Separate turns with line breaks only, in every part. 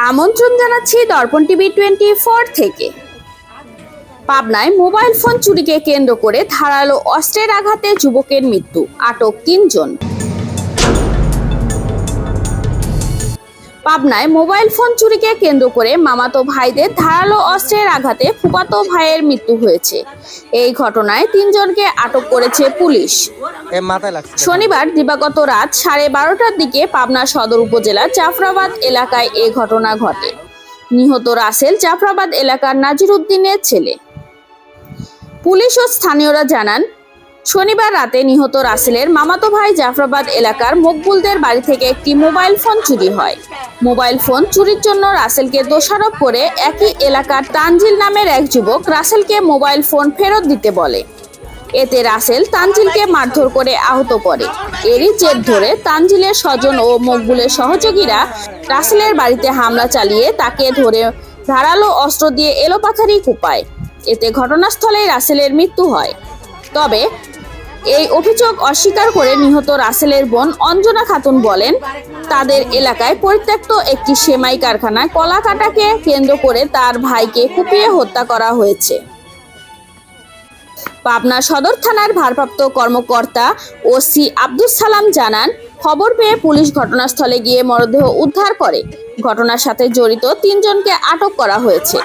আমন্ত্রণ জানাচ্ছি দর্পণ টিভি 24 থেকে। পাবনায় মোবাইল ফোন চুরিকে কেন্দ্র করে ধারালো অস্ত্রের আঘাতে যুবকের মৃত্যু, আটক 3 জন। পাবনায় মোবাইল ফোন চুরিকে কেন্দ্র করে মামাতো ভাইদের ধারালো অস্ত্রের আঘাতে ফুফাতো ভাইয়ের মৃত্যু হয়েছে। এই ঘটনায় 3 জনকে আটক করেছে পুলিশ। শনিবার দিবাগত রাত 12:30টার দিকে পাবনা সদর উপজেলার জাফরাবাদ এলাকায় এ ঘটনা ঘটে। নিহত রাসেল জাফরাবাদ এলাকার নাজির উদ্দিনের ছেলে। পুলিশ ও স্থানীয়রা জানান, শনিবার রাতে নিহত রাসেলের মামাতো ভাই জাফরাবাদ এলাকার মকবুলদের বাড়ি থেকে একটি মোবাইল ফোন চুরি হয়। মোবাইল ফোন চুরির জন্য রাসেলকে দোষারোপ করে একই এলাকার তানজিল নামের এক যুবক রাসেলকে মোবাইল ফোন ফেরত দিতে বলে। এতে রাসেল তানজিলকে মারধর করে আহত করে। এরই জের ধরে তানজিলের স্বজন ও মকবুলের সহযোগীরা রাসেলের বাড়িতে হামলা চালিয়ে তাকে ধরে ধারালো অস্ত্র দিয়ে এলোপাথারি কোপায়। এতে ঘটনাস্থলেই রাসেলের মৃত্যু হয়। তবে এই অভিযোগ অস্বীকার করে নিহত রাসেলের বোন অঞ্জনা খাতুন বলেন, তাদের এলাকায় পরিত্যক্ত একটি সেমাই কারখানায় কলা কাটাকে কেন্দ্র করে তার ভাইকে কুপিয়ে হত্যা করা হয়েছে। পাবনা সদর থানার ভারপ্রাপ্ত কর্মকর্তা ওসি আব্দুস সালাম জানান, খবর পেয়ে পুলিশ ঘটনাস্থলে গিয়ে মরদেহ উদ্ধার করে। ঘটনার সাথে জড়িত 3 জনকে আটক করা হয়েছে।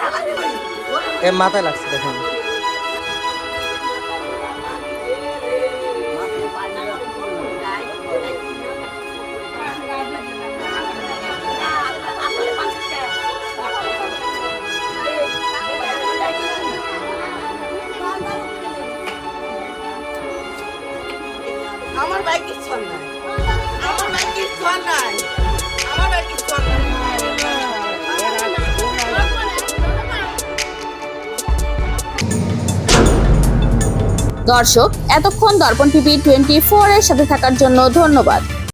আমার ভাই কিছু নাই, আমার ভাই কিছু নাই, আমার ভাই কিছু নাই।
দর্শক, এতক্ষণ দর্পণ টিভি 24 এর সাথে থাকার জন্য ধন্যবাদ।